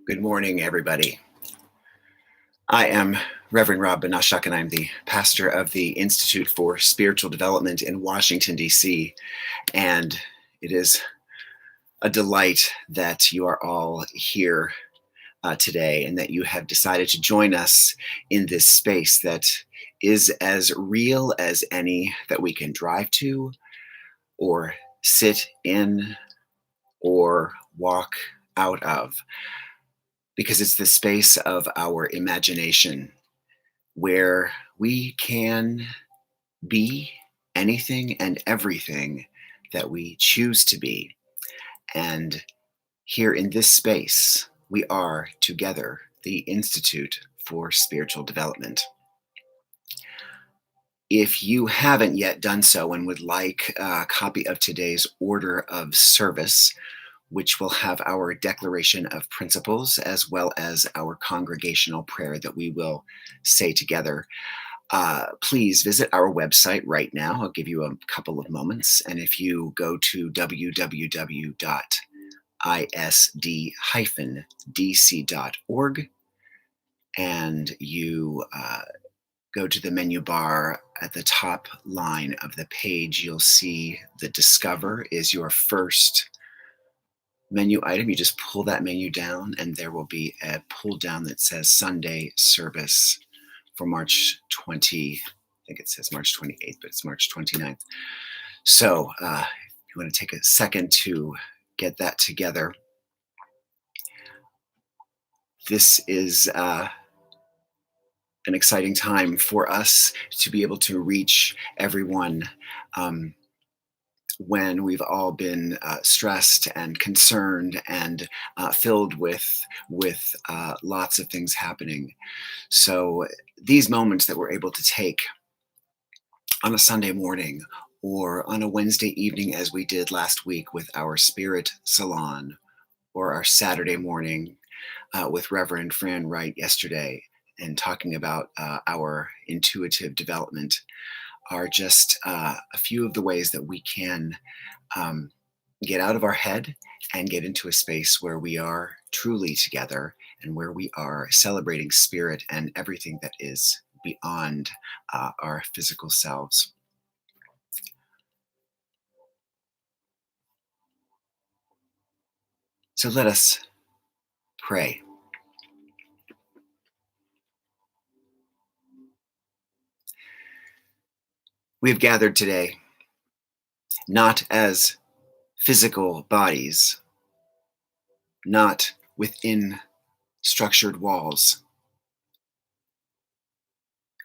Good morning, everybody. I am Reverend Rob Banashak, and I'm the pastor of the Institute for Spiritual Development in Washington, D.C. And it is a delight that you are all here today and that you have decided to join us in this space that is as real as any that we can drive to or sit in or walk out of, because it's the space of our imagination where we can be anything and everything that we choose to be. And here in this space, we are together, the Institute for Spiritual Development. If you haven't yet done so and would like a copy of today's order of service, which will have our declaration of principles as well as our congregational prayer that we will say together, please visit our website right now. I'll give you a couple of moments. And if you go to www.isd-dc.org and you go to the menu bar at the top line of the page, you'll see the Discover is your first menu item. You just pull that menu down, and there will be a pull down that says Sunday service for March 20. I think it says March 28th, but it's March 29th. So if you want to take a second to get that together, this is an exciting time for us to be able to reach everyone when we've all been stressed and concerned and filled with lots of things happening. So these moments that we're able to take on a Sunday morning or on a Wednesday evening, as we did last week with our Spirit Salon, or our Saturday morning with Reverend Fran Wright yesterday, and talking about our intuitive development, are just a few of the ways that we can get out of our head and get into a space where we are truly together and where we are celebrating spirit and everything that is beyond our physical selves. So let us pray. We have gathered today not as physical bodies, not within structured walls.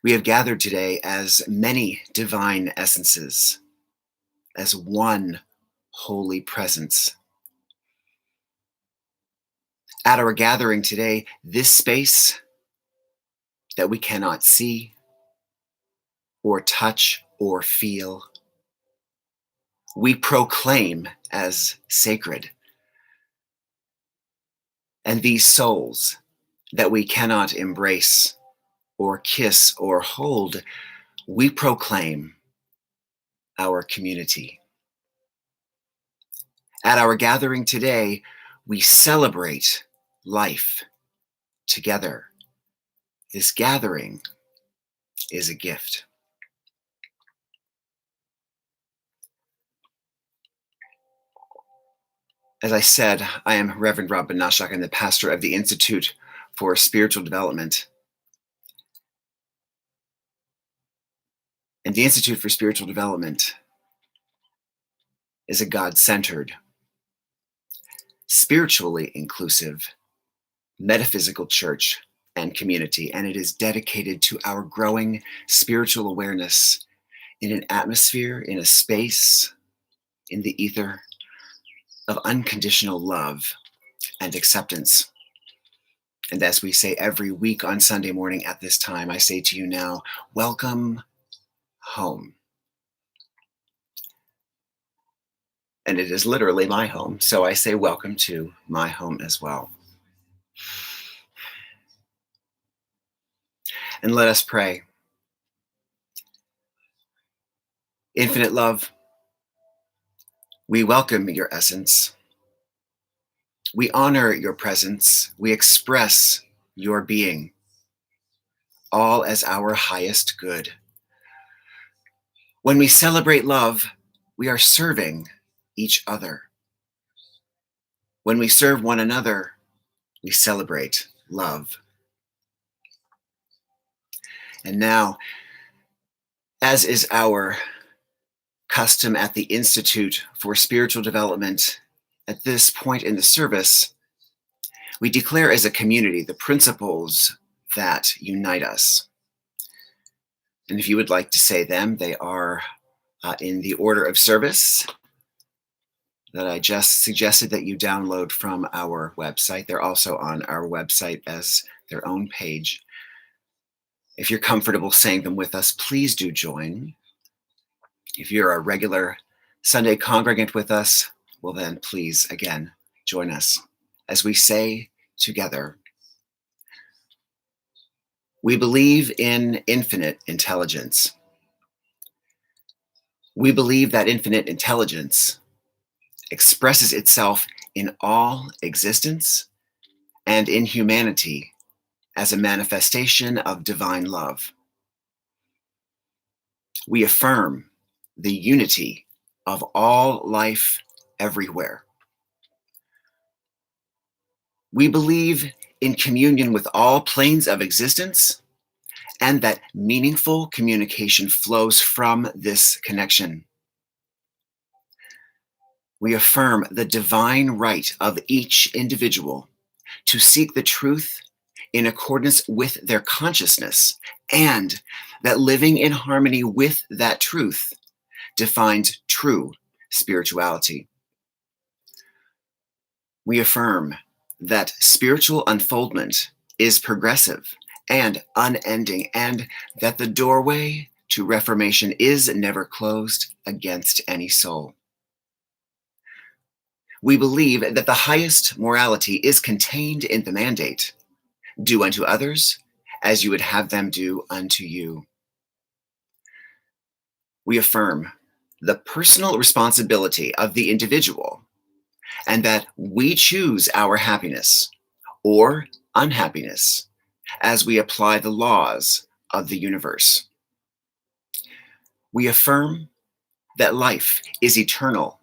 We have gathered today as many divine essences, as one holy presence. At our gathering today, this space that we cannot see or touch or feel, we proclaim as sacred. And these souls that we cannot embrace or kiss or hold, we proclaim our community. At our gathering today, we celebrate life together. This gathering is a gift. As I said, I am Reverend Rob Banashak. I'm the pastor of the Institute for Spiritual Development. And the Institute for Spiritual Development is a God-centered, spiritually inclusive, metaphysical church and community, and it is dedicated to our growing spiritual awareness in an atmosphere, in a space, in the ether of unconditional love and acceptance. And as we say every week on Sunday morning at this time, I say to you now, welcome home. And it is literally my home, so I say welcome to my home as well. And let us pray. Infinite love, we welcome your essence. We honor your presence. We express your being, all as our highest good. When we celebrate love, we are serving each other. When we serve one another, we celebrate love. And now, as is our custom at the Institute for Spiritual Development, at this point in the service, we declare as a community the principles that unite us. And if you would like to say them, they are in the order of service that I just suggested that you download from our website. They're also on our website as their own page. If you're comfortable saying them with us, please do join. If you're a regular Sunday congregant with us, well then please, again, join us as we say together, we believe in infinite intelligence. We believe that infinite intelligence expresses itself in all existence and in humanity as a manifestation of divine love. We affirm the unity of all life everywhere. We believe in communion with all planes of existence and that meaningful communication flows from this connection. We affirm the divine right of each individual to seek the truth in accordance with their consciousness, and that living in harmony with that truth defines true spirituality. We affirm that spiritual unfoldment is progressive and unending, and that the doorway to reformation is never closed against any soul. We believe that the highest morality is contained in the mandate, do unto others as you would have them do unto you. We affirm the personal responsibility of the individual and that we choose our happiness or unhappiness as we apply the laws of the universe. We affirm that life is eternal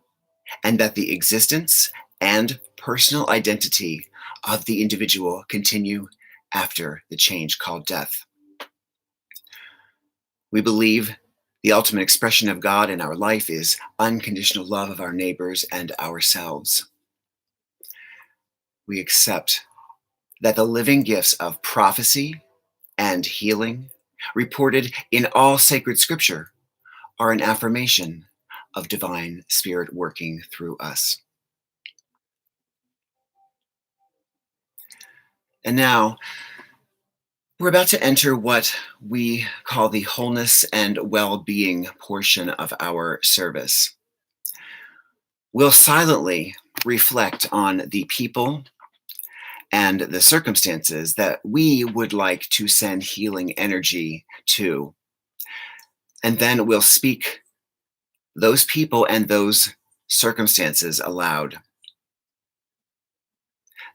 and that the existence and personal identity of the individual continue after the change called death. We believe the ultimate expression of God in our life is unconditional love of our neighbors and ourselves. We accept that the living gifts of prophecy and healing reported in all sacred scripture are an affirmation of divine spirit working through us. And now, we're about to enter what we call the wholeness and well-being portion of our service. We'll silently reflect on the people and the circumstances that we would like to send healing energy to. And then we'll speak those people and those circumstances aloud.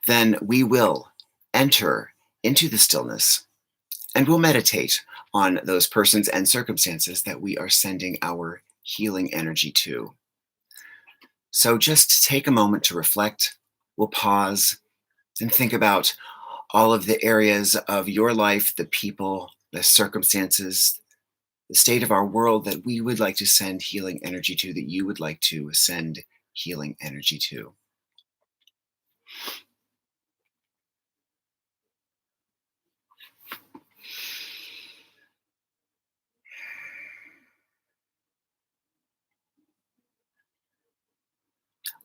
Then we will enter into the stillness and we'll meditate on those persons and circumstances that we are sending our healing energy to. So just take a moment to reflect. We'll pause and think about all of the areas of your life, the people, the circumstances, the state of our world that we would like to send healing energy to, that you would like to send healing energy to.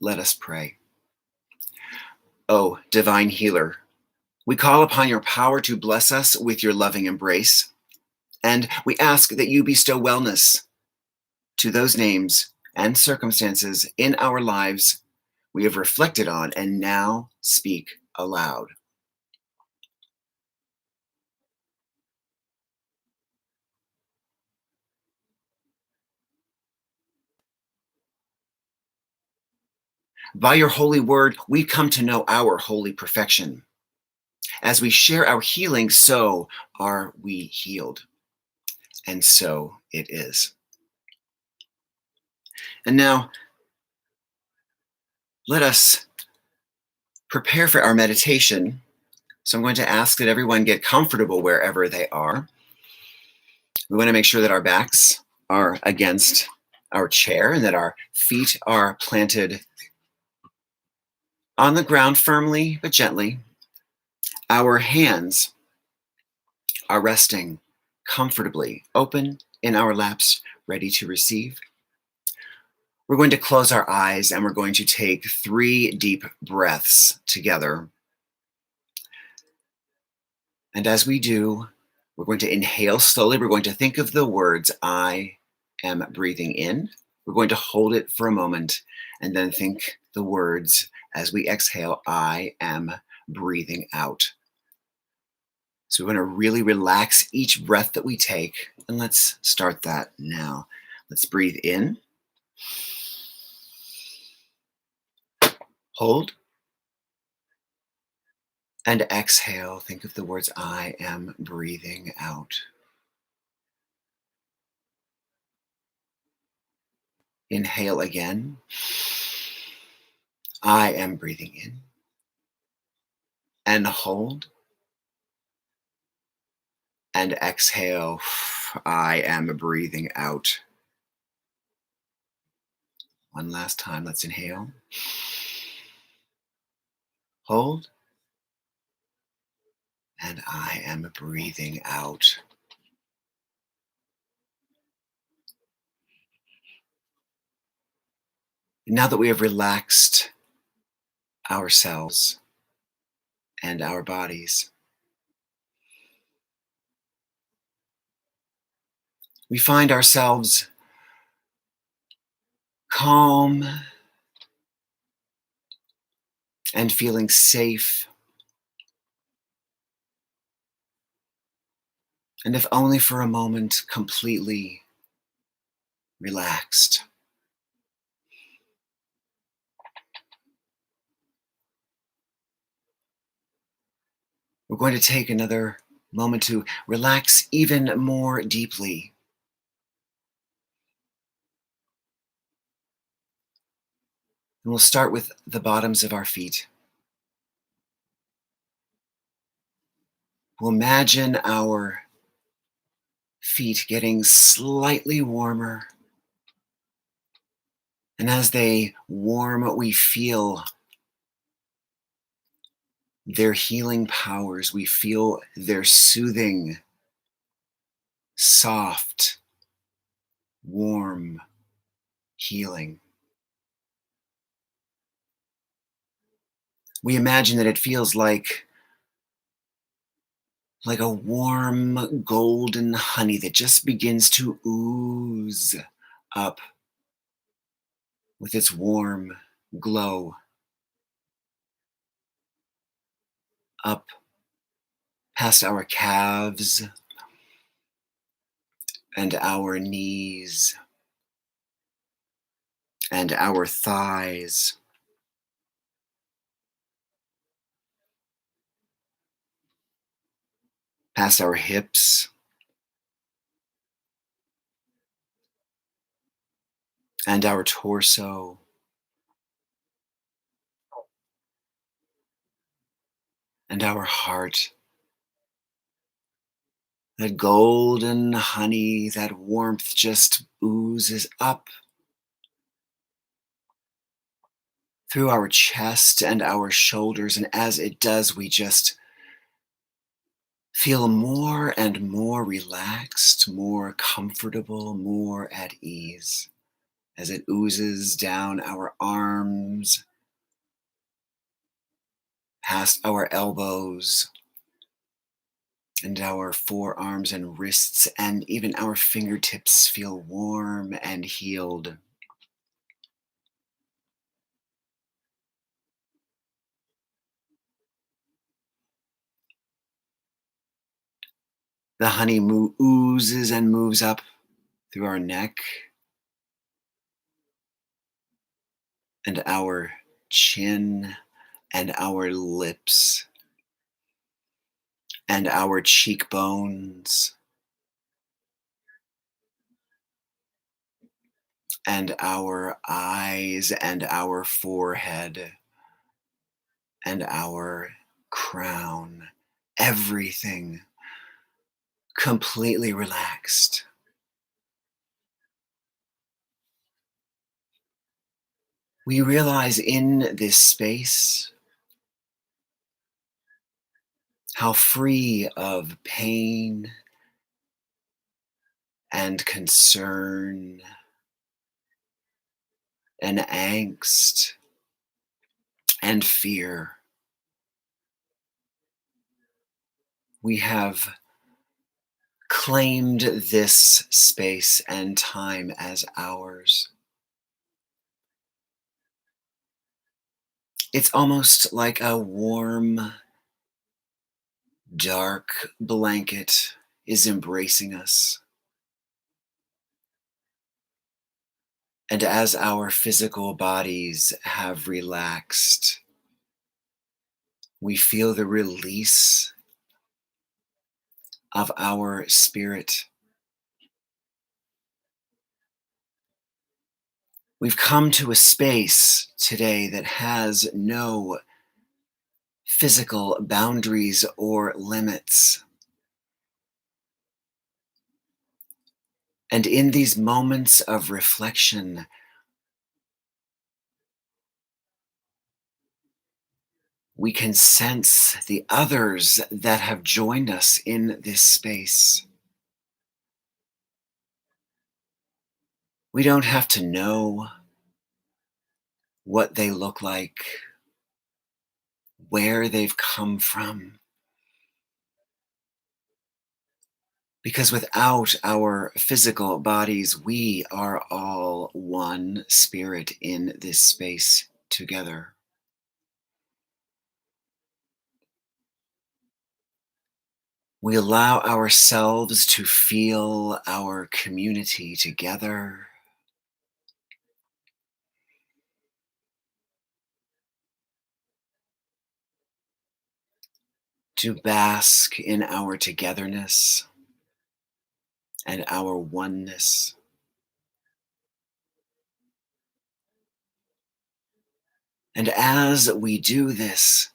Let us pray. O divine healer, we call upon your power to bless us with your loving embrace, and we ask that you bestow wellness to those names and circumstances in our lives we have reflected on and now speak aloud. By your holy word, we come to know our holy perfection. As we share our healing, so are we healed. And so it is. And now, let us prepare for our meditation. So I'm going to ask that everyone get comfortable wherever they are. We want to make sure that our backs are against our chair and that our feet are planted on the ground firmly but gently. Our hands are resting comfortably open in our laps, ready to receive. We're going to close our eyes and we're going to take 3 deep breaths together. And as we do, we're going to inhale slowly. We're going to think of the words, I am breathing in. We're going to hold it for a moment and then think the words as we exhale, I am breathing out. So we want to really relax each breath that we take. And let's start that now. Let's breathe in. Hold. And exhale. Think of the words, I am breathing out. Inhale again. I am breathing in. And hold. And exhale. I am breathing out. One last time. Let's inhale. Hold. And I am breathing out. Now that we have relaxed ourselves and our bodies, we find ourselves calm and feeling safe. And if only for a moment, completely relaxed. We're going to take another moment to relax even more deeply. And we'll start with the bottoms of our feet. We'll imagine our feet getting slightly warmer. And as they warm, we feel their healing powers. We feel their soothing, soft, warm healing. We imagine that it feels like a warm golden honey that just begins to ooze up with its warm glow up past our calves and our knees and our thighs. Past our hips and our torso. And our heart. That golden honey, that warmth just oozes up through our chest and our shoulders. And as it does, we just feel more and more relaxed, more comfortable, more at ease as it oozes down our arms, past our elbows, and our forearms and wrists, and even our fingertips feel warm and healed. The honey oozes and moves up through our neck and our chin and our lips and our cheekbones and our eyes and our forehead and our crown. Everything completely relaxed. We realize in this space how free of pain and concern and angst and fear we have claimed this space and time as ours. It's almost like a warm, dark blanket is embracing us. And as our physical bodies have relaxed, we feel the release of our spirit. We've come to a space today that has no physical boundaries or limits. And in these moments of reflection, we can sense the others that have joined us in this space. We don't have to know what they look like, where they've come from, because without our physical bodies, we are all one spirit in this space together. We allow ourselves to feel our community together, to bask in our togetherness and our oneness. And as we do this,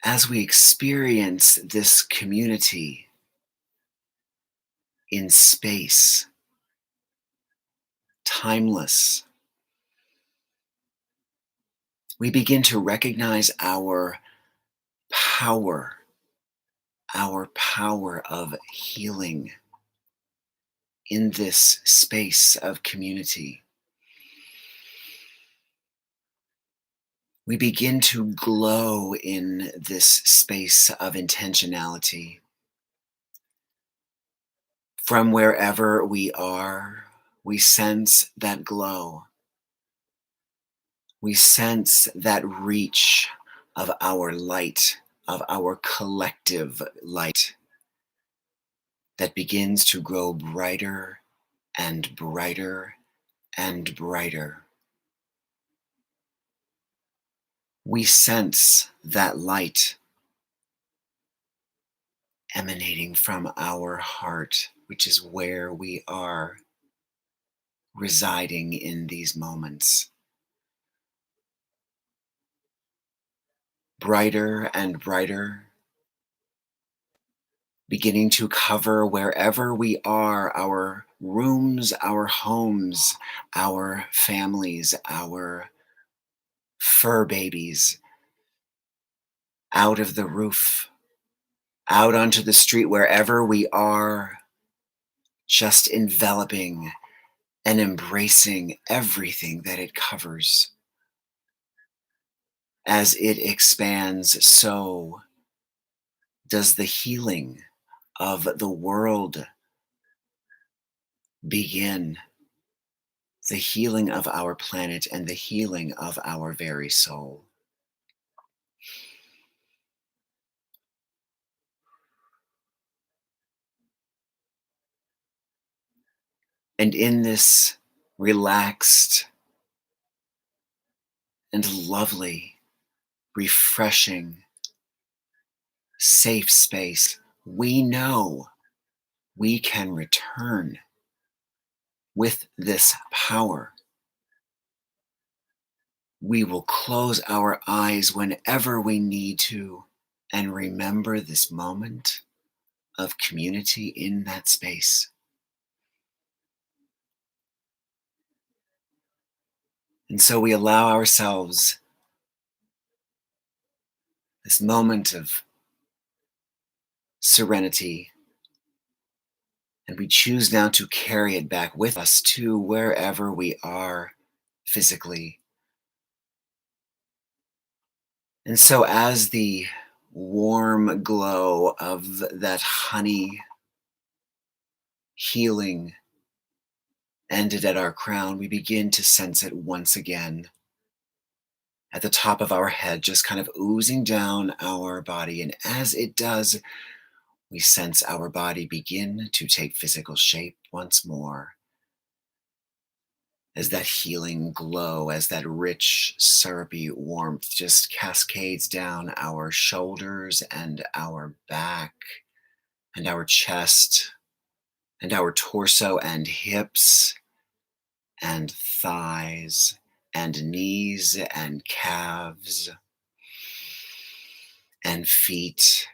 as we experience this community in space, timeless, we begin to recognize power, our power of healing in this space of community. We begin to glow in this space of intentionality. From wherever we are, we sense that glow. We sense that reach of our light, of our collective light that begins to grow brighter and brighter and brighter. We sense that light emanating from our heart, which is where we are residing in these moments. Brighter and brighter, beginning to cover wherever we are, our rooms, our homes, our families, our fur babies, out of the roof, out onto the street, wherever we are, just enveloping and embracing everything that it covers. As it expands, so does the healing of the world begin, the healing of our planet and the healing of our very soul. And in this relaxed and lovely, refreshing, safe space, we know we can return with this power. We will close our eyes whenever we need to and remember this moment of community in that space. And so we allow ourselves this moment of serenity, and we choose now to carry it back with us to wherever we are physically. And so, as the warm glow of that honey healing ended at our crown, we begin to sense it once again at the top of our head, just kind of oozing down our body. And as it does, we sense our body begin to take physical shape once more. As that healing glow, as that rich, syrupy warmth just cascades down our shoulders and our back and our chest and our torso and hips and thighs and knees and calves and feet,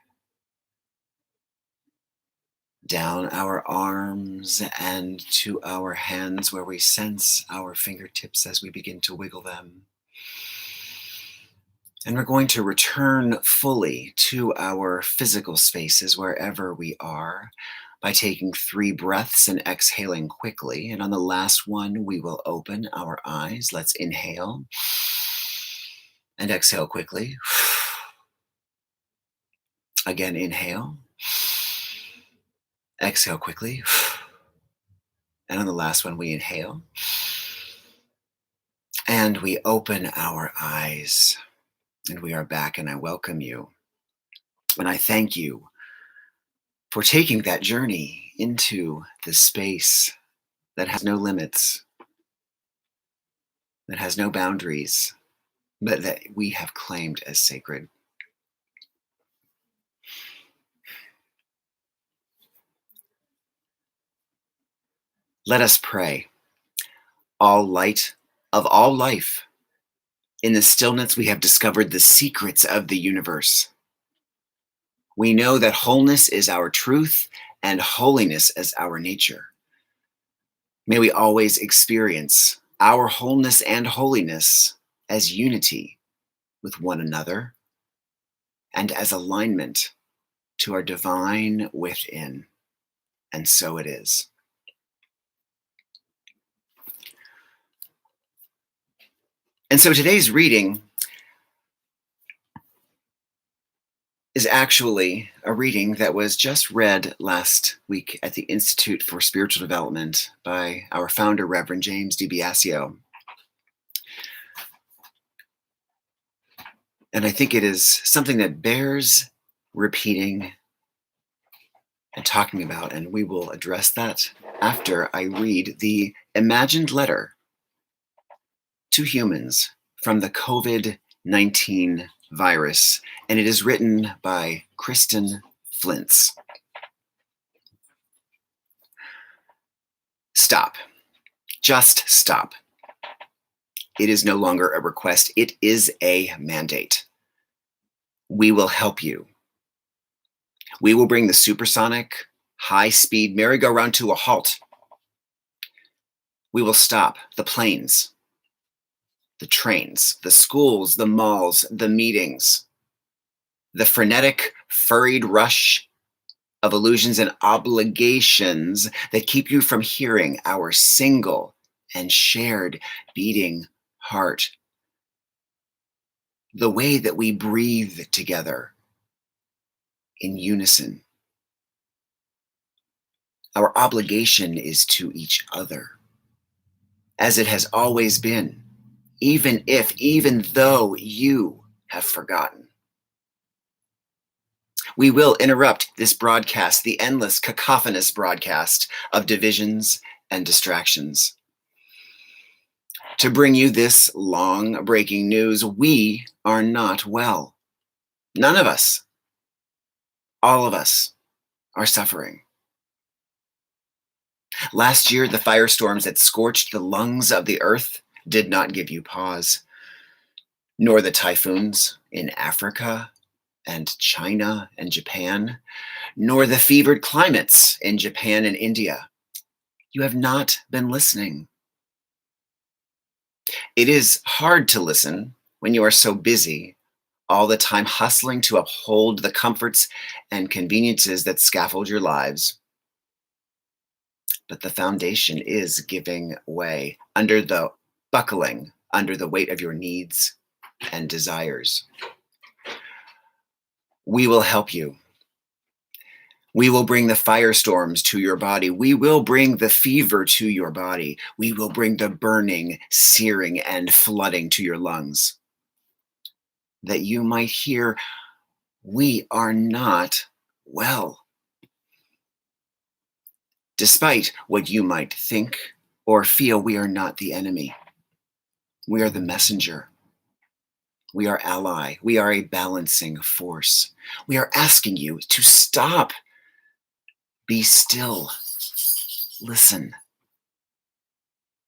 down our arms and to our hands, where we sense our fingertips as we begin to wiggle them. And we're going to return fully to our physical spaces wherever we are by taking 3 breaths and exhaling quickly. And on the last one, we will open our eyes. Let's inhale and exhale quickly. Again, inhale. Exhale quickly. And on the last one, we inhale. And we open our eyes. And we are back, and I welcome you. And I thank you for taking that journey into the space that has no limits, that has no boundaries, but that we have claimed as sacred. Let us pray. All light of all life, in the stillness we have discovered the secrets of the universe. We know that wholeness is our truth and holiness is our nature. May we always experience our wholeness and holiness as unity with one another and as alignment to our divine within. And so it is. And so today's reading is actually a reading that was just read last week at the Institute for Spiritual Development by our founder, Reverend James DiBiasio. And I think it is something that bears repeating and talking about, and we will address that after I read the imagined letter to humans from the COVID-19 virus, and it is written by Kristen Flintz. Stop. Just stop. It is no longer a request. It is a mandate. We will help you. We will bring the supersonic, high-speed merry-go-round to a halt. We will stop the planes, the trains, the schools, the malls, the meetings, the frenetic, furried rush of illusions and obligations that keep you from hearing our single and shared beating heart. The way that we breathe together in unison. Our obligation is to each other, as it has always been, even though you have forgotten. We will interrupt this broadcast, the endless cacophonous broadcast of divisions and distractions. to bring you this long breaking news. We are not well. None of us, all of us, are suffering. Last year, the firestorms that scorched the lungs of the earth did not give you pause, nor the typhoons in Africa and China and Japan, nor the fevered climates in Japan and India. You have not been listening. It is hard to listen when you are so busy, all the time hustling to uphold the comforts and conveniences that scaffold your lives. But the foundation is giving way under the buckling, under the weight of your needs and desires. We will help you. We will bring the firestorms to your body. We will bring the fever to your body. We will bring the burning, searing, and flooding to your lungs. That you might hear, we are not well. Despite what you might think or feel, we are not the enemy. We are the messenger. We are ally. We are a balancing force. We are asking you to stop. Be still. Listen.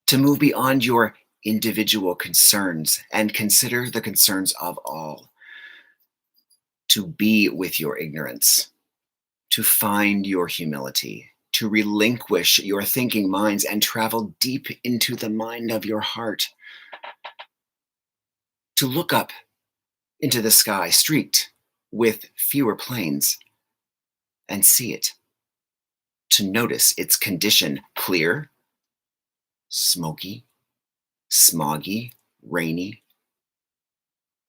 To move beyond your individual concerns and consider the concerns of all. To be with your ignorance. To find your humility. To relinquish your thinking minds and travel deep into the mind of your heart. To look up into the sky streaked with fewer planes and see it. To notice its condition: clear, smoky, smoggy, rainy.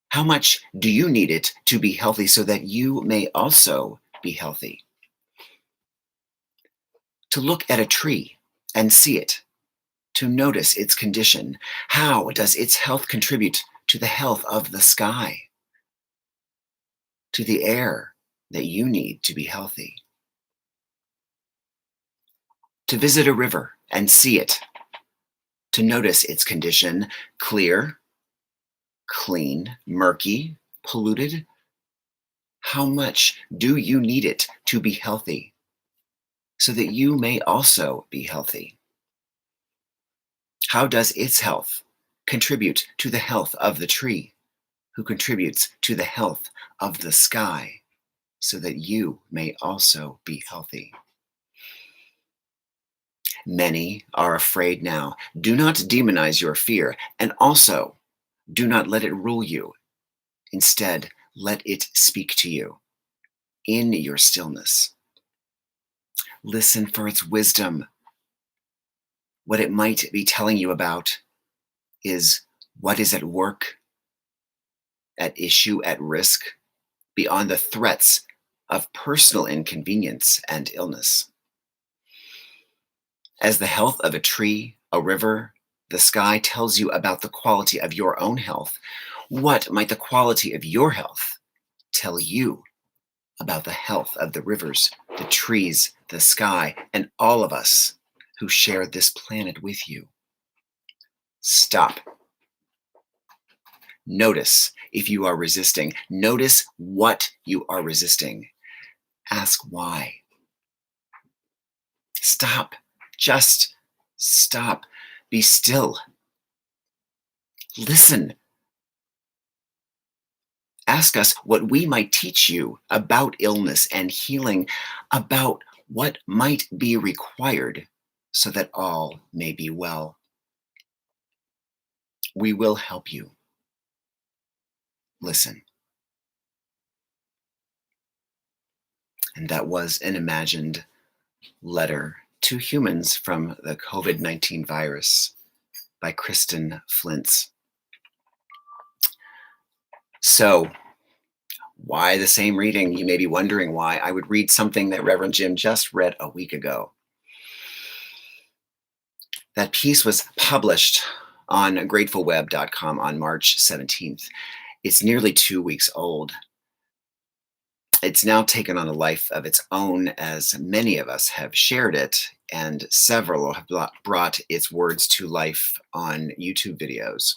How much do you need it to be healthy so that you may also be healthy? To look at a tree and see it, to notice its condition. How does its health contribute to the health of the sky, to the air that you need to be healthy? To visit a river and see it, to notice its condition: clear, clean, murky, polluted. How much do you need it to be healthy so that you may also be healthy? How does its health contribute to the health of the tree, who contributes to the health of the sky so that you may also be healthy? Many are afraid now. Do not demonize your fear, and also do not let it rule you. Instead, let it speak to you in your stillness. Listen for its wisdom. What it might be telling you about is what is at work, at issue, at risk, beyond the threats of personal inconvenience and illness. As the health of a tree, a river, the sky tells you about the quality of your own health, what might the quality of your health tell you about the health of the rivers, the trees, the sky, and all of us who share this planet with you? Stop. Notice if you are resisting. Notice what you are resisting. Ask why. Stop. Just stop. Be still. Listen. Ask us what we might teach you about illness and healing, about what might be required so that all may be well. We will help you. Listen. And that was an imagined letter to humans from the COVID-19 virus by Kristen Flintz. So, why the same reading? You may be wondering why I would read something that Reverend Jim just read a week ago. That piece was published on gratefulweb.com on March 17th. It's nearly 2 weeks old. It's now taken on a life of its own, as many of us have shared it, and several have brought its words to life on YouTube videos.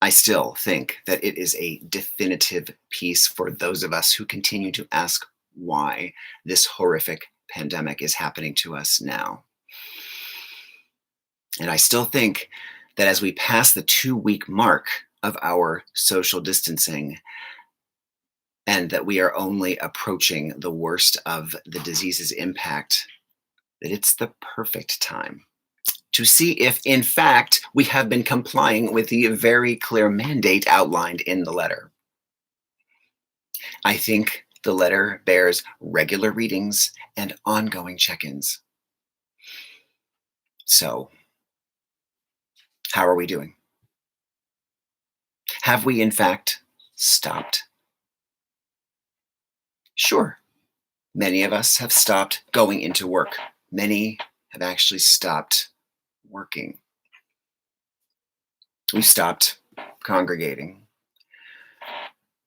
I still think that it is a definitive piece for those of us who continue to ask why this horrific pandemic is happening to us now. And I still think that as we pass the 2-week mark of our social distancing, and that we are only approaching the worst of the disease's impact, that it's the perfect time to see if, in fact, we have been complying with the very clear mandate outlined in the letter. I think the letter bears regular readings and ongoing check-ins. So, how are we doing? Have we, in fact, stopped? Sure. Many of us have stopped going into work. Many have actually stopped working. We've stopped congregating.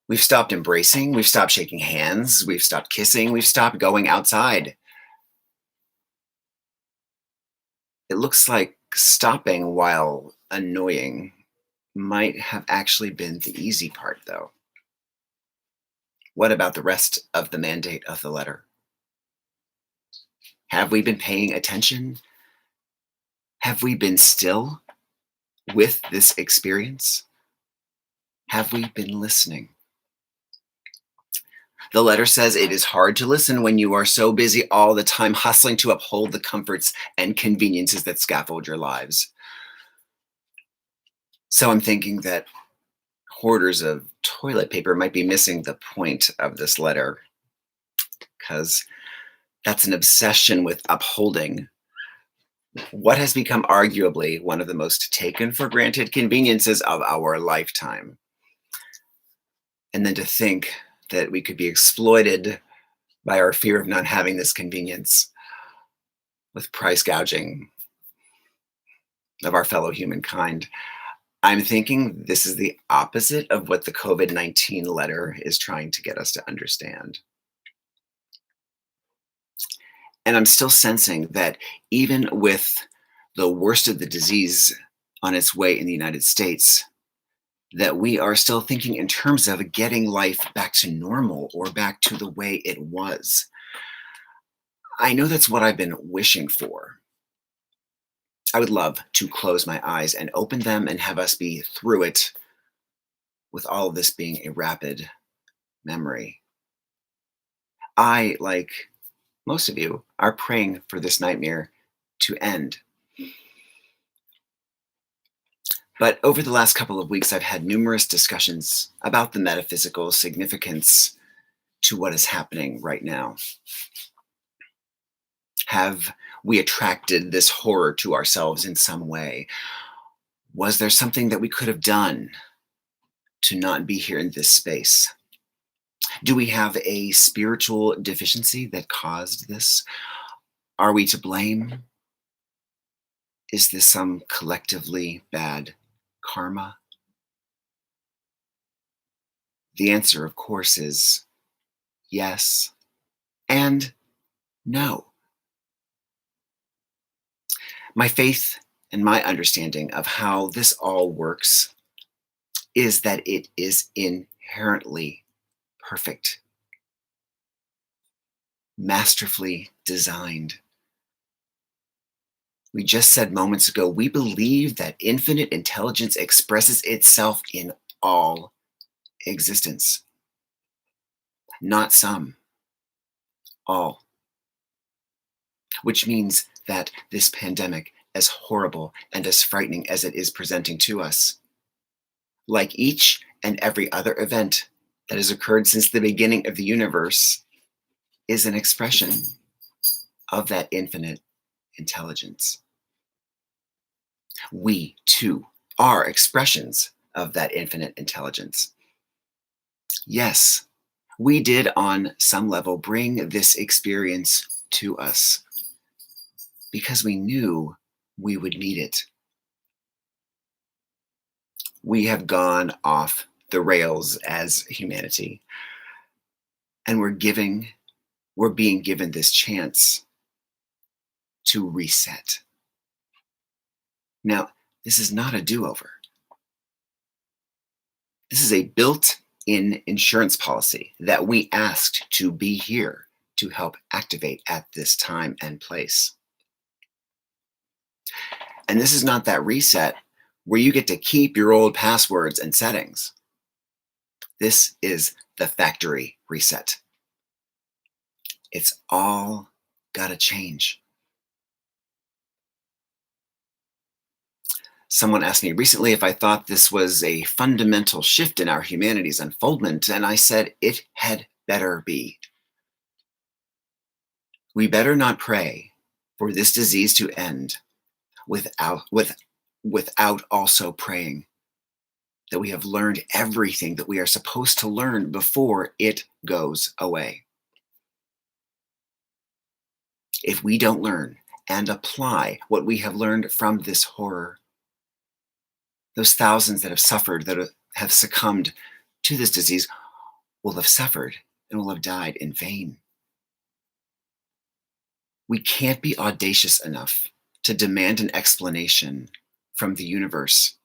We've stopped embracing. We've stopped shaking hands. We've stopped kissing. We've stopped going outside. It looks like stopping, while annoying, might have actually been the easy part, though. What about the rest of the mandate of the letter? Have we been paying attention? Have we been still with this experience? Have we been listening? The letter says it is hard to listen when you are so busy all the time hustling to uphold the comforts and conveniences that scaffold your lives. So I'm thinking that hoarders of toilet paper might be missing the point of this letter, because that's an obsession with upholding what has become arguably one of the most taken for granted conveniences of our lifetime. And then to think that we could be exploited by our fear of not having this convenience with price gouging of our fellow humankind. I'm thinking this is the opposite of what the COVID-19 letter is trying to get us to understand. And I'm still sensing that even with the worst of the disease on its way in the United States, that we are still thinking in terms of getting life back to normal or back to the way it was. I know that's what I've been wishing for. I would love to close my eyes and open them and have us be through it, with all of this being a rapid memory. I, like most of you, are praying for this nightmare to end. But over the last couple of weeks, I've had numerous discussions about the metaphysical significance to what is happening right now. Have we attracted this horror to ourselves in some way? Was there something that we could have done to not be here in this space? Do we have a spiritual deficiency that caused this? Are we to blame? Is this some collectively bad karma? The answer, of course, is yes and no. My faith and my understanding of how this all works is that it is inherently perfect, masterfully designed. We just said moments ago, we believe that infinite intelligence expresses itself in all existence. Not some, all. Which means that this pandemic, as horrible and as frightening as it is presenting to us, like each and every other event that has occurred since the beginning of the universe, is an expression of that infinite intelligence. We, too, are expressions of that infinite intelligence. Yes, we did on some level bring this experience to us because we knew we would need it. We have gone off the rails as humanity, and we're being given this chance to reset. Now, this is not a do over. This is a built in insurance policy that we asked to be here to help activate at this time and place. And this is not that reset where you get to keep your old passwords and settings. This is the factory reset. It's all got to change. Someone asked me recently if I thought this was a fundamental shift in our humanity's unfoldment, and I said it had better be. We better not pray for this disease to end without also praying that we have learned everything that we are supposed to learn before it goes away. If we don't learn and apply what we have learned from this horror, those thousands that have suffered, that have succumbed to this disease, will have suffered and will have died in vain. We can't be audacious enough to demand an explanation from the universe.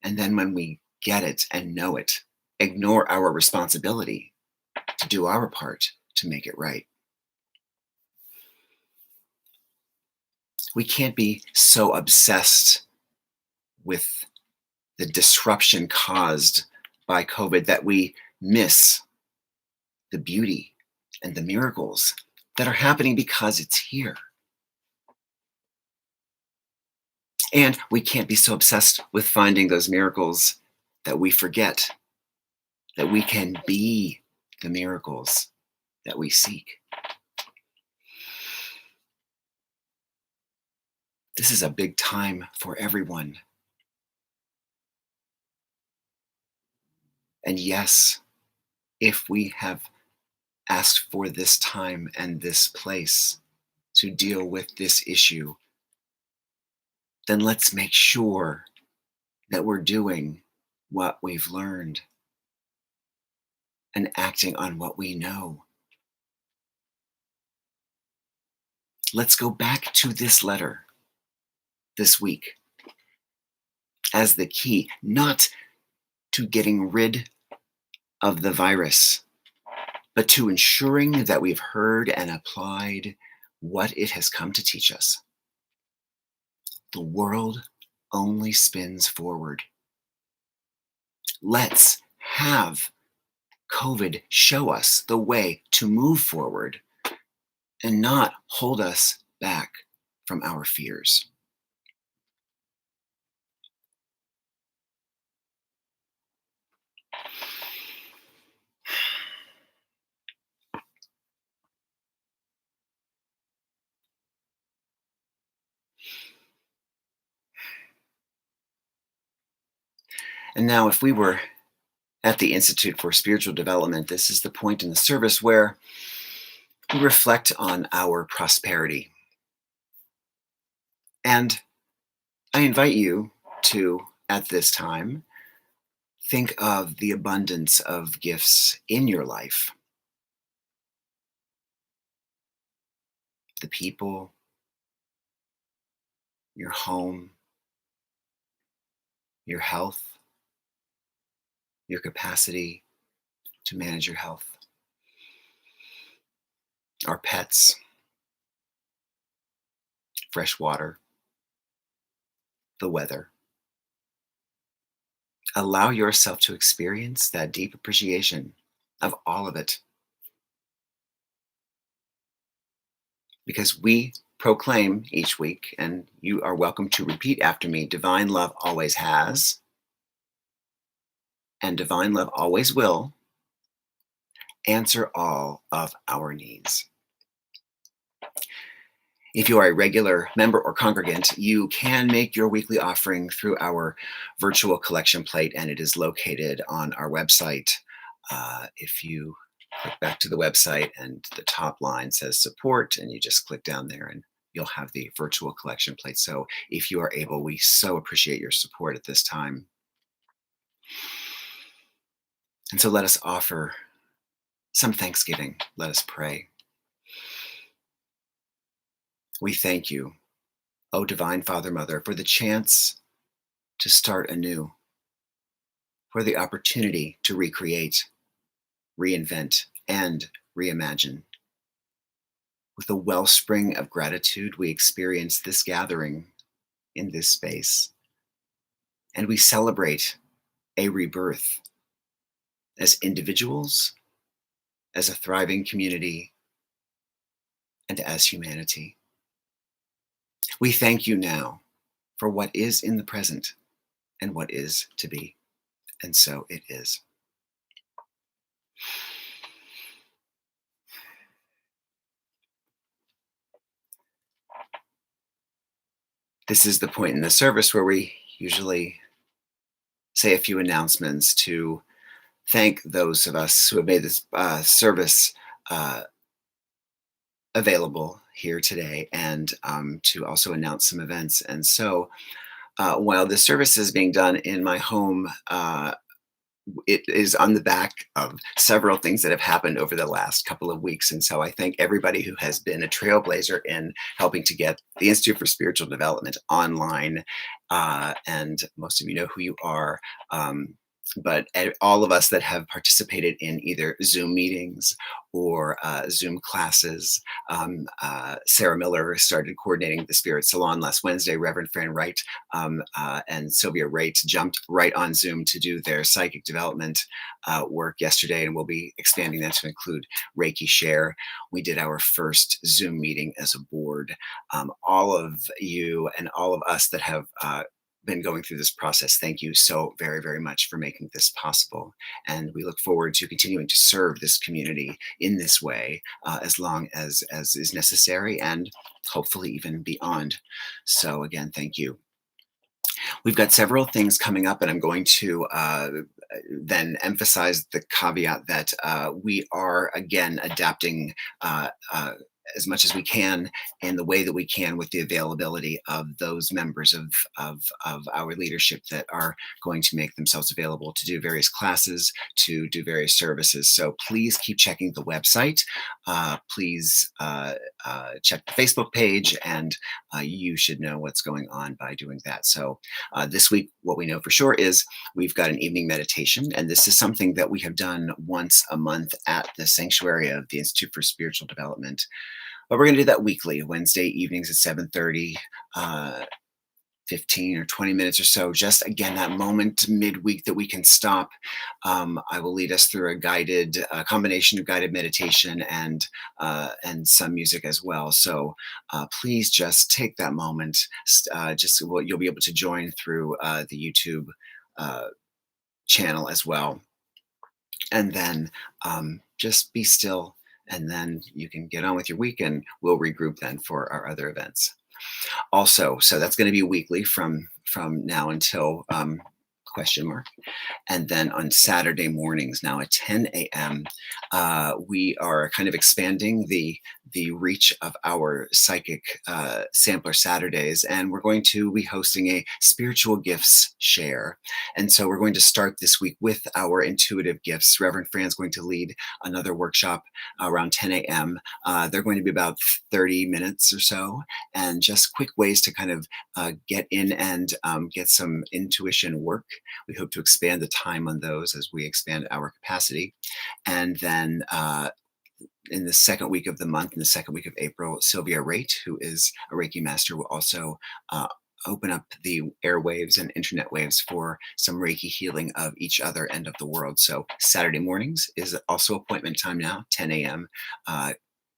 And then when we get it and know it, ignore our responsibility to do our part to make it right. We can't be so obsessed with the disruption caused by COVID that we miss the beauty and the miracles that are happening because it's here. And we can't be so obsessed with finding those miracles that we forget that we can be the miracles that we seek. This is a big time for everyone. And yes, if we have asked for this time and this place to deal with this issue, then let's make sure that we're doing what we've learned and acting on what we know. Let's go back to this letter this week as the key, not to getting rid of the virus, but to ensuring that we've heard and applied what it has come to teach us. The world only spins forward. Let's have COVID show us the way to move forward and not hold us back from our fears. And now, if we were at the Institute for Spiritual Development, this is the point in the service where we reflect on our prosperity. And I invite you to, at this time, think of the abundance of gifts in your life. The people, your home, your health, your capacity to manage your health, our pets, fresh water, the weather. Allow yourself to experience that deep appreciation of all of it. Because we proclaim each week, and you are welcome to repeat after me, divine love always has, and divine love always will answer all of our needs. If you are a regular member or congregant, you can make your weekly offering through our virtual collection plate, and it is located on our website. If you click back to the website and the top line says support, and you just click down there and you'll have the virtual collection plate. So if you are able, we so appreciate your support at this time. And so let us offer some thanksgiving. Let us pray. We thank you, O Divine Father, Mother, for the chance to start anew, for the opportunity to recreate, reinvent, and reimagine. With a wellspring of gratitude, we experience this gathering in this space, and we celebrate a rebirth as individuals, as a thriving community, and as humanity. We thank you now for what is in the present and what is to be, and so it is. This is the point in the service where we usually say a few announcements to thank those of us who have made this service uh, available here today, and to also announce some events. And so, while the service is being done in my home, it is on the back of several things that have happened over the last couple of weeks. And so I thank everybody who has been a trailblazer in helping to get the Institute for Spiritual Development online. And most of you know who you are. But all of us that have participated in either Zoom meetings or Zoom classes. Sarah Miller started coordinating the Spirit Salon last Wednesday. Reverend Fran Wright and Sylvia Raitt jumped right on Zoom to do their psychic development work yesterday, and we'll be expanding that to include Reiki Share. We did our first Zoom meeting as a board. All of you and all of us that have been going through this process, thank you so very, very much for making this possible. And we look forward to continuing to serve this community in this way as long as is necessary, and hopefully even beyond. So again, thank you. We've got several things coming up, and I'm going to then emphasize the caveat that we are again adapting as much as we can in the way that we can with the availability of those members of our leadership that are going to make themselves available to do various classes, to do various services. So please keep checking the website. Please check the Facebook page, and you should know what's going on by doing that. So this week, what we know for sure is we've got an evening meditation, and this is something that we have done once a month at the sanctuary of the Institute for Spiritual Development. But we're going to do that weekly, Wednesday evenings at 7:30, 15 or 20 minutes or so. Just again, that moment midweek that we can stop. I will lead us through a combination of guided meditation and some music as well. So please just take that moment. You'll be able to join through the YouTube channel as well, and then just be still, and then you can get on with your week, and we'll regroup then for our other events. Also, so that's going to be weekly from now until question mark. And then on Saturday mornings, now at 10 a.m., we are kind of expanding the reach of our psychic sampler Saturdays, and we're going to be hosting a spiritual gifts share. And so we're going to start this week with our intuitive gifts. Reverend Fran's going to lead another workshop around 10 a.m. They're going to be about 30 minutes or so, and just quick ways to kind of get in and get some intuition work. We hope to expand the time on those as we expand our capacity. And then in the second week of the month, in the second week of April, Sylvia Raitt, who is a Reiki master, will also open up the airwaves and internet waves for some Reiki healing of each other end of the world. So Saturday mornings is also appointment time now, 10 a.m.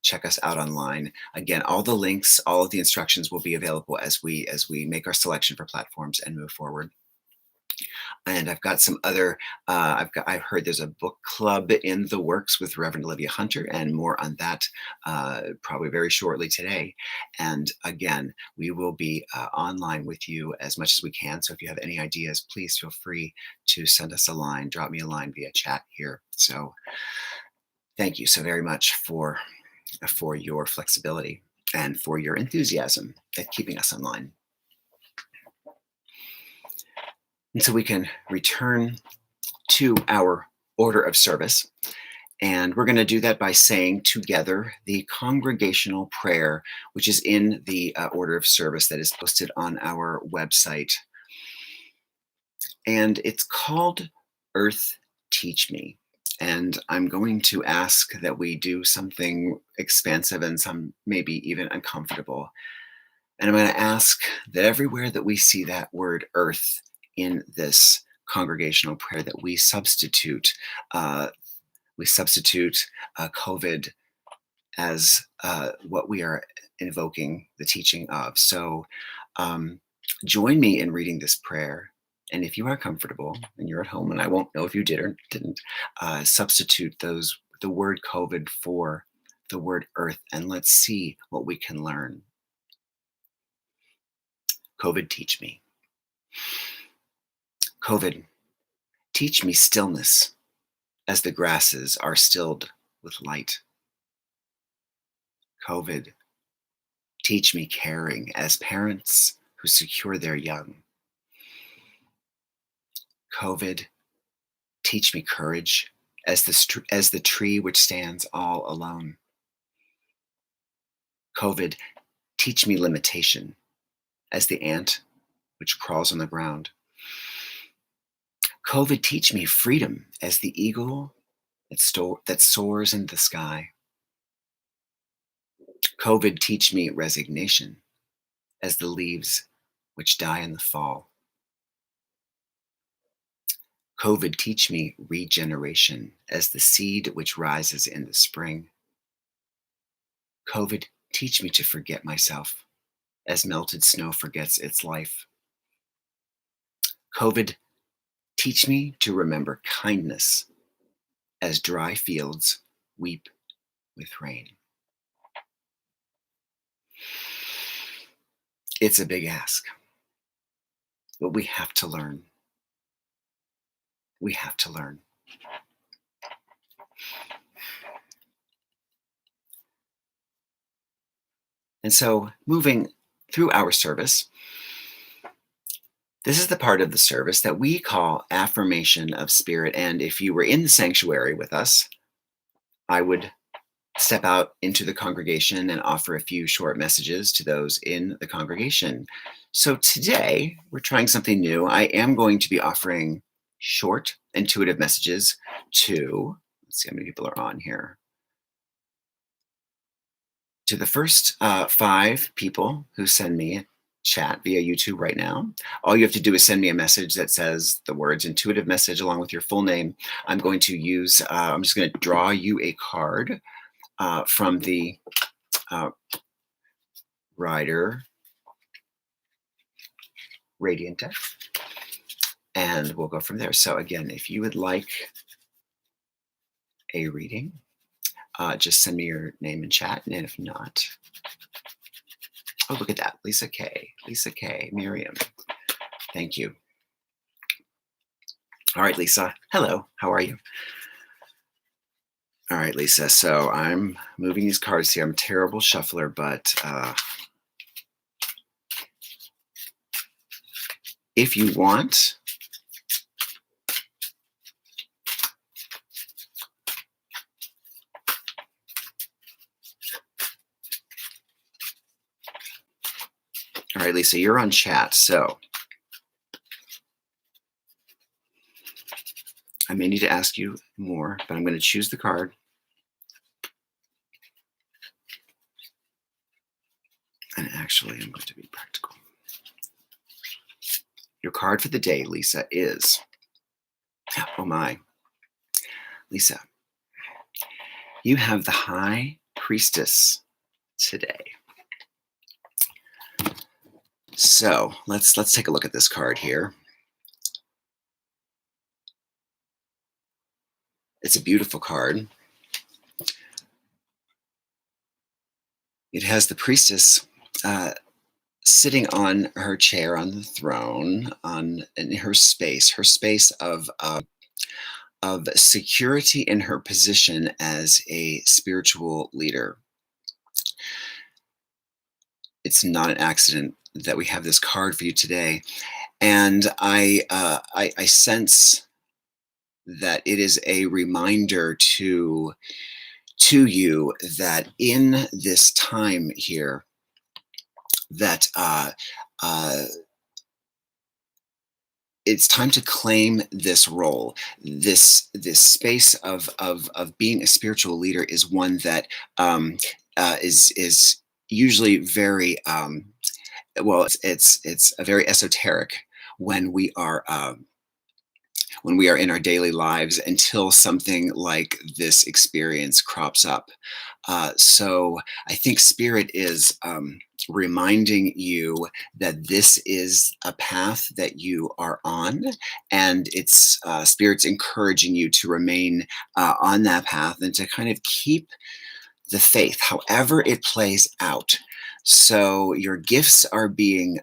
Check us out online. Again, all the links, all of the instructions will be available as we make our selection for platforms and move forward. And I've got some other. I've heard there's a book club in the works with Reverend Olivia Hunter, and more on that probably very shortly today. And again, we will be online with you as much as we can. So if you have any ideas, please feel free to send us a line, drop me a line via chat here. So thank you so very much for your flexibility and for your enthusiasm at keeping us online. And so we can return to our order of service. And we're going to do that by saying together the congregational prayer, which is in the order of service that is posted on our website. And it's called Earth Teach Me. And I'm going to ask that we do something expansive and some maybe even uncomfortable. And I'm going to ask that everywhere that we see that word earth in this congregational prayer, that uh, we substitute COVID as what we are invoking the teaching of. So um, join me in reading this prayer. And if you are comfortable and you're at home, and I won't know if you did or didn't, substitute the word COVID for the word earth, and let's see what we can learn. COVID, teach me. COVID, teach me stillness as the grasses are stilled with light. COVID, teach me caring as parents who secure their young. COVID, teach me courage as the tree which stands all alone. COVID, teach me limitation as the ant which crawls on the ground. COVID, teach me freedom as the eagle that soars in the sky. COVID, teach me resignation as the leaves which die in the fall. COVID, teach me regeneration as the seed which rises in the spring. COVID, teach me to forget myself as melted snow forgets its life. COVID, teach me to remember kindness as dry fields weep with rain. It's a big ask, but we have to learn. We have to learn. And so, moving through our service, this is the part of the service that we call affirmation of spirit. And if you were in the sanctuary with us, I would step out into the congregation and offer a few short messages to those in the congregation. So today, we're trying something new. I am going to be offering short, intuitive messages to, let's see how many people are on here, to the first 5 people who send me a chat via YouTube right now. All you have to do is send me a message that says the words intuitive message along with your full name. I'm going to use, I'm just going to draw you a card from the Rider Radiant deck, and we'll go from there. So again, if you would like a reading, just send me your name in chat, and if not, oh, look at that, Lisa K, Miriam, thank you. All right, Lisa, hello, how are you? All right, Lisa, so I'm moving these cards here. I'm a terrible shuffler, but if you want, all right, Lisa, you're on chat, so I may need to ask you more, but I'm going to choose the card. And actually, I'm going to be practical. Your card for the day, Lisa, is, oh my, Lisa, you have the High Priestess today. So let's take a look at this card here. It's a beautiful card. It has the priestess sitting on her chair on the throne, in her space of security in her position as a spiritual leader. It's not an accident that we have this card for you today, and I sense that it is a reminder to you that in this time here that uh, it's time to claim this role. This space of being a spiritual leader is one that is usually very well. It's a very esoteric when we are in our daily lives until something like this experience crops up. So I think Spirit is reminding you that this is a path that you are on, and it's Spirit's encouraging you to remain on that path and to kind of keep the faith, however it plays out. So your gifts are being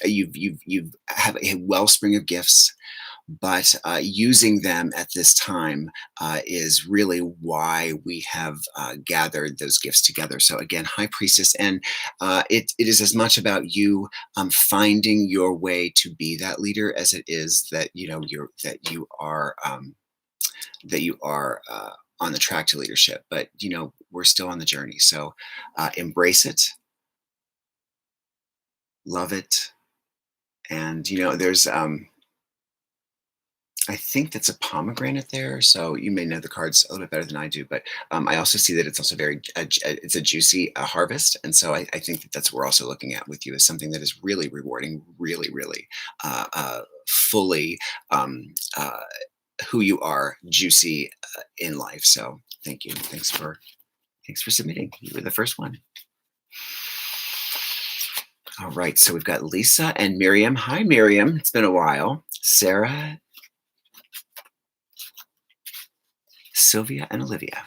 you've have a wellspring of gifts, but using them at this time is really why we have gathered those gifts together. So again, High Priestess, and it is as much about you finding your way to be that leader as it is that that you are on the track to leadership. But we're still on the journey, so embrace it, love it, and there's I think that's a pomegranate there, so you may know the cards a little bit better than I do. But I also see that it's also it's a juicy harvest, and so I think that that's what we're also looking at with you as something that is really rewarding, really, really fully who you are, juicy in life. So thank you, thanks for submitting. You were the first one. All right, so we've got Lisa and Miriam. Hi, Miriam. It's been a while. Sarah, Sylvia, and Olivia.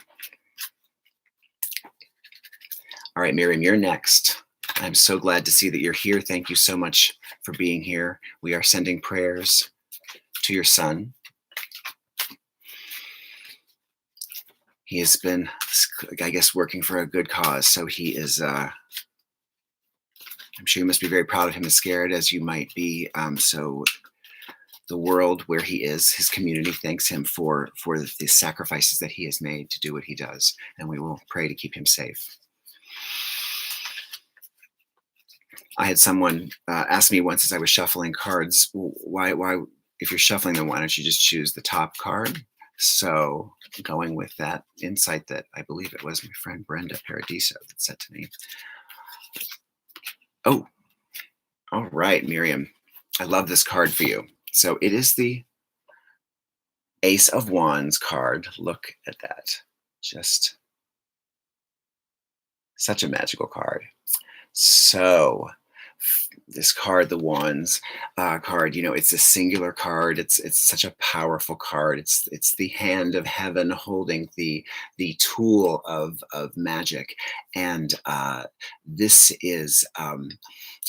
All right, Miriam, you're next. I'm so glad to see that you're here. Thank you so much for being here. We are sending prayers to your son. He has been, I guess, working for a good cause. So he is, I'm sure you must be very proud of him, as scared as you might be. So the world where he is, his community, thanks him for the sacrifices that he has made to do what he does. And we will pray to keep him safe. I had someone ask me once as I was shuffling cards, why, if you're shuffling them, why don't you just choose the top card? So going with that insight that I believe it was my friend Brenda Paradiso that said to me. Oh, all right, Miriam, I love this card for you. So it is the Ace of Wands card. Look at that. Just such a magical card. So this card, the Wands card, it's a singular card. It's such a powerful card. It's the hand of heaven holding the tool of magic, and this is.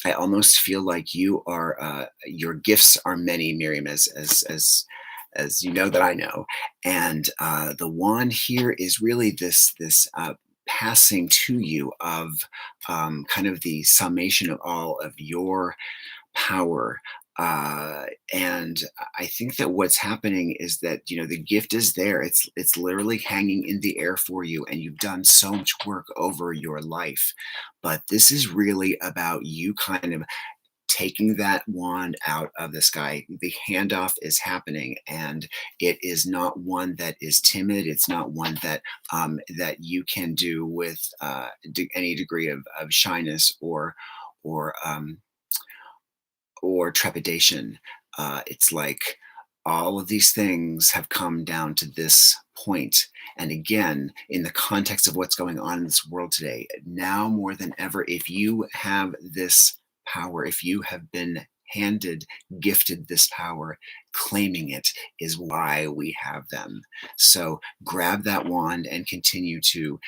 I almost feel like you are. Your gifts are many, Miriam, as you know that I know, and the wand here is really this passing to you of kind of the summation of all of your power. And I think that what's happening is that the gift is there. It's literally hanging in the air for you, and you've done so much work over your life. But this is really about you kind of taking that wand out of the sky. The handoff is happening, and it is not one that is timid. It's not one that that you can do with any degree of shyness or um, or trepidation. It's like all of these things have come down to this point. And again, in the context of what's going on in this world today, now more than ever, if you have this power, if you have been gifted this power, claiming it is why we have them. So grab that wand and continue to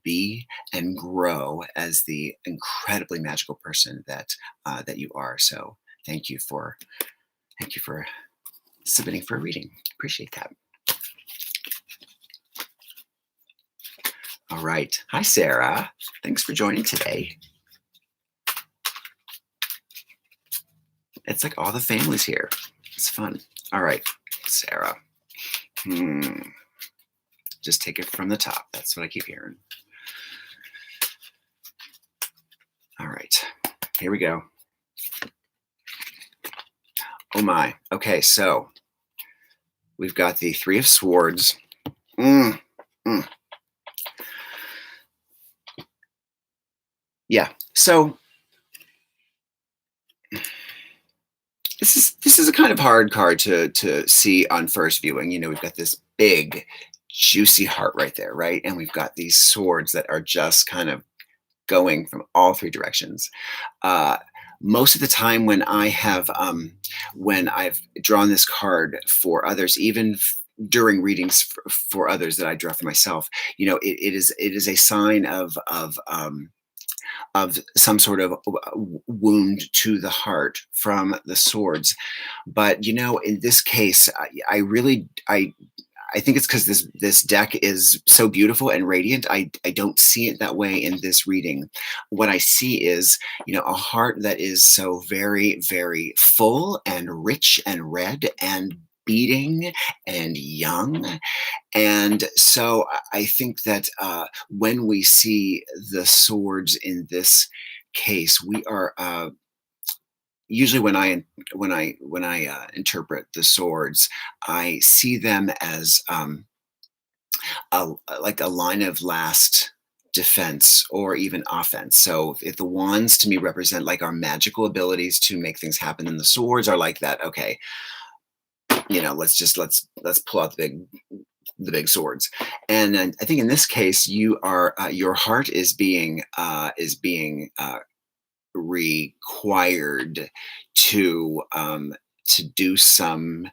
be and grow as the incredibly magical person that that you are. So thank you for submitting for a reading. Appreciate that. All right. Hi, Sarah. Thanks for joining today. It's like all the families here. It's fun. All right, Sarah. Just take it from the top. That's what I keep hearing. All right, here we go. Oh my. Okay, so we've got the Three of Swords. Mm, mm. Yeah. So this is a kind of hard card to see on first viewing. We've got this big, juicy heart right there, right? And we've got these swords that are just kind of going from all three directions. Uh, Most of the time when I've drawn this card for others, even during readings for others that I draw for myself, it is a sign of some sort of wound to the heart from the swords. But in this case, I really I think it's because this deck is so beautiful and radiant. I don't see it that way in this reading. What I see is, a heart that is so very, very full and rich and red and beating and young. And so I think that when we see the swords in this case, we are usually when I interpret the swords, I see them as like a line of last defense or even offense. So if the wands to me represent like our magical abilities to make things happen, then the swords are like that. Okay, let's pull out the big swords. And then I think in this case, your heart is being required to do some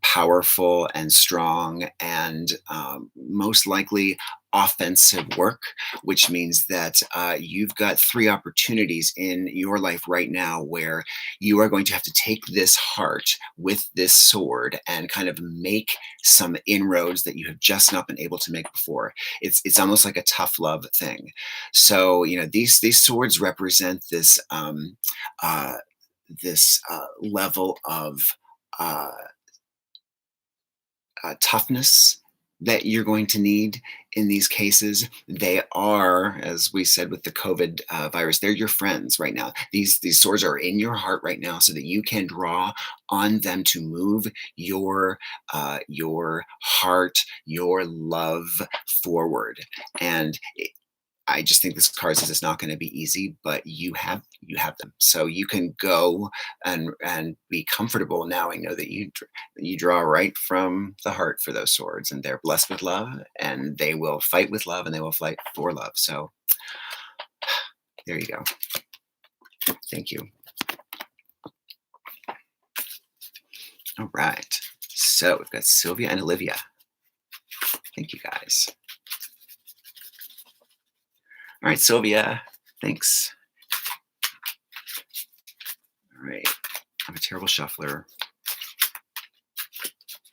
powerful and strong and most likely offensive work, which means that you've got three opportunities in your life right now where you are going to have to take this heart with this sword and kind of make some inroads that you have just not been able to make before. It's almost like a tough love thing. So these swords represent this level of uh, toughness that you're going to need in these cases. They are, as we said with the COVID virus, they're your friends right now. These swords are in your heart right now, so that you can draw on them to move your heart, your love forward. And I just think this card says it's not going to be easy, but you have them, so you can go and be comfortable now. I know that you draw right from the heart for those swords, and they're blessed with love, and they will fight with love, and they will fight for love. So there you go. Thank you. All right. So we've got Sylvia and Olivia. Thank you guys. All right, Sylvia. Thanks. All right. I'm a terrible shuffler.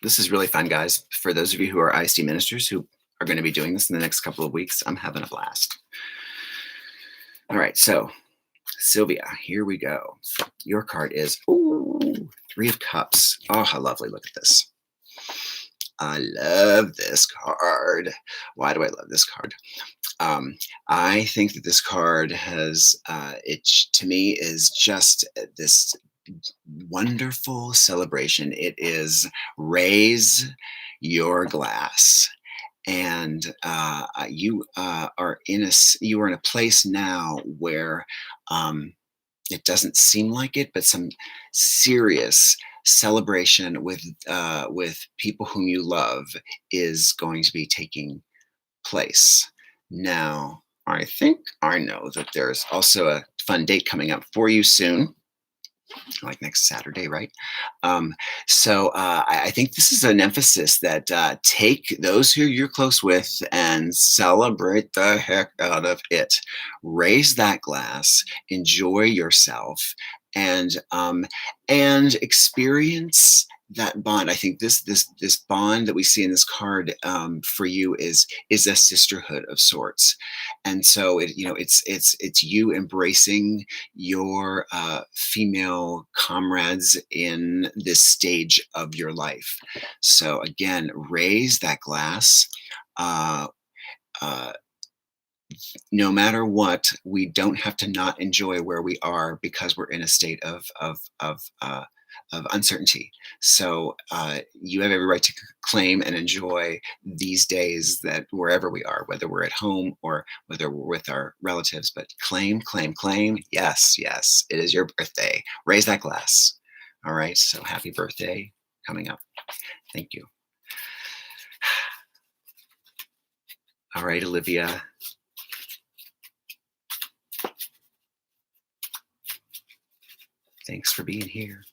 This is really fun, guys. For those of you who are ISD ministers who are going to be doing this in the next couple of weeks, I'm having a blast. All right, so Sylvia, here we go. Your card is Three of Cups. Oh, how lovely. Look at this. I love this card. Why do I love this card? I think that this card has, it to me is just this wonderful celebration. It is raise your glass. And you are in a place now where it doesn't seem like it, but some serious celebration with people whom you love is going to be taking place. Now, I think I know that there's also a fun date coming up for you soon, like next Saturday, right? So I think this is an emphasis that take those who you're close with and celebrate the heck out of it. Raise that glass, enjoy yourself, and experience that bond, I think this bond that we see in this card, for you is a sisterhood of sorts. And so it's you embracing your female comrades in this stage of your life. So again, raise that glass. uh, uh, no matter what, we don't have to not enjoy where we are because we're in a state of uncertainty. So you have every right to claim and enjoy these days, that wherever we are, whether we're at home or whether we're with our relatives. But claim, claim, claim. Yes, yes, it is your birthday. Raise that glass. All right. So happy birthday coming up. Thank you. All right, Olivia. Thanks for being here.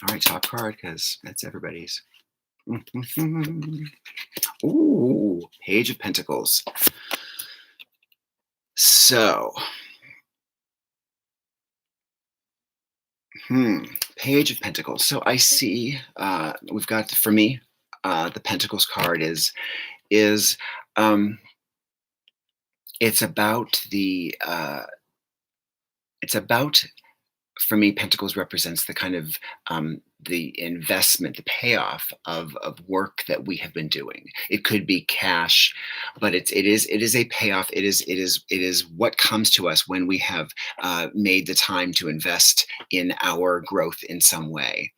All right, top card, because that's everybody's. Ooh, Page of Pentacles. So, Page of Pentacles. So I see we've got, for me, the Pentacles card is um, it's about it's about, for me, Pentacles represents the kind of the investment, the payoff of work that we have been doing. It could be cash, but it is a payoff. It is what comes to us when we have made the time to invest in our growth in some way.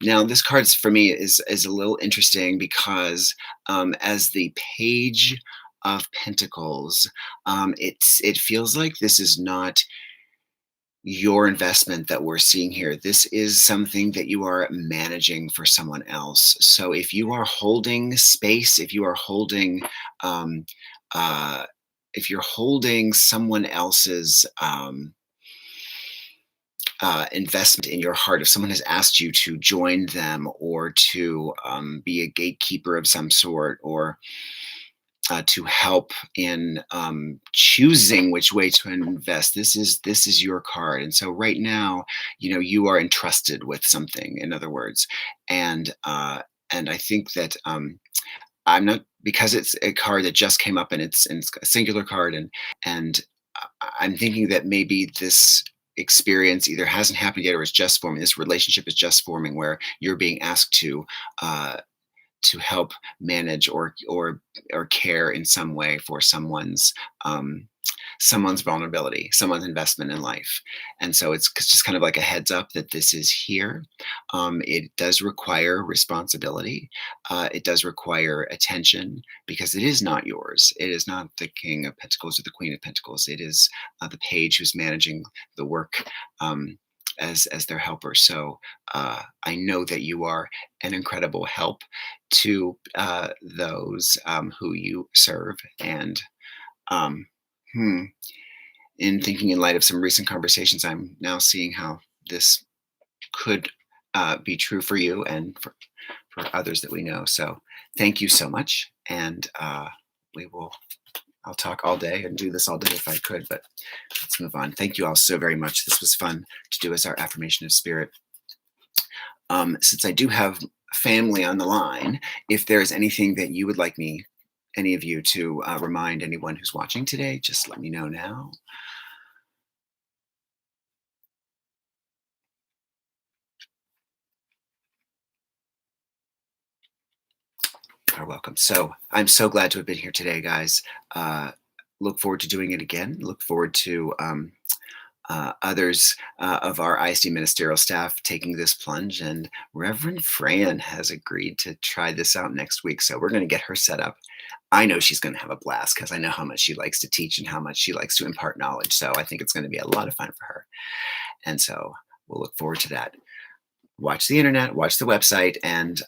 Now, this card's, for me, is a little interesting because as the Page of Pentacles, it feels like this is not your investment that we're seeing here. This is something that you are managing for someone else. So if you are holding space, if you are holding, um, uh, if you're holding someone else's investment in your heart, if someone has asked you to join them or to be a gatekeeper of some sort, or to help in choosing which way to invest. This is your card, and so right now, you are entrusted with something. In other words, and I think that I'm not, because it's a card that just came up, and it's a singular card, and I'm thinking that maybe this experience either hasn't happened yet or is just forming. This relationship is just forming, where you're being asked uh, to help manage or care in some way for um, someone's vulnerability, someone's investment in life. And so it's just kind of like a heads up that this is here. It does require responsibility. It does require attention, because it is not yours. It is not the King of Pentacles or the Queen of Pentacles. It is the page who's managing the work, as their helper. So I know that you are an incredible help to those who you serve. And um, hmm, in thinking, in light of some recent conversations, I'm now seeing how this could be true for you and for others that we know. So thank you so much. And we will. I'll talk all day and do this all day if I could, but let's move on. Thank you all so very much. This was fun to do as our affirmation of spirit. Since I do have family on the line, if there is anything that you would like me, any of you, to remind anyone who's watching today, just let me know now. You're welcome. So I'm so glad to have been here today, guys. Look forward to doing it again. Look forward to others of our ISD ministerial staff taking this plunge. And Reverend Fran has agreed to try this out next week. So we're going to get her set up. I know she's going to have a blast, because I know how much she likes to teach and how much she likes to impart knowledge. So I think it's going to be a lot of fun for her. And so we'll look forward to that. Watch the internet, watch the website, and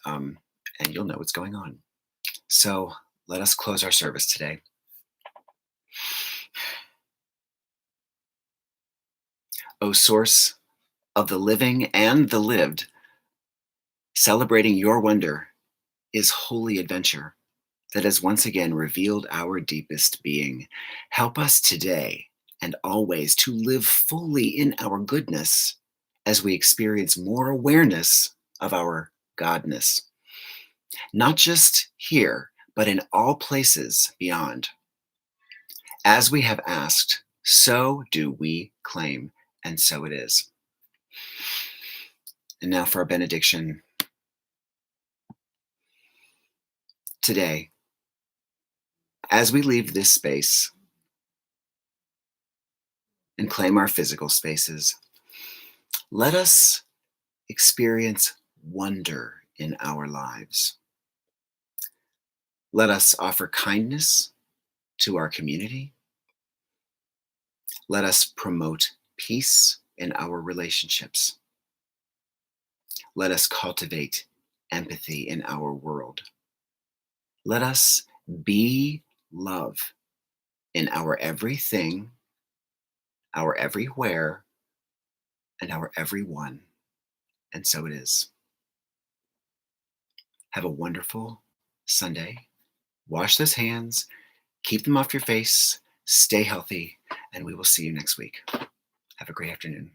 you'll know what's going on. So let us close our service today. O source of the living and the lived, celebrating your wonder is holy adventure. that has once again revealed our deepest being. Help us today and always to live fully in our goodness as we experience more awareness of our Godness, not just here, but in all places beyond. As we have asked, so do we claim, and so it is. And now for our benediction. Today, as we leave this space and claim our physical spaces, let us experience wonder in our lives. Let us offer kindness to our community. Let us promote peace in our relationships. Let us cultivate empathy in our world. Let us be love in our everything, our everywhere, and our everyone. And so it is. Have a wonderful Sunday. Wash those hands, keep them off your face, stay healthy, and we will see you next week. Have a great afternoon.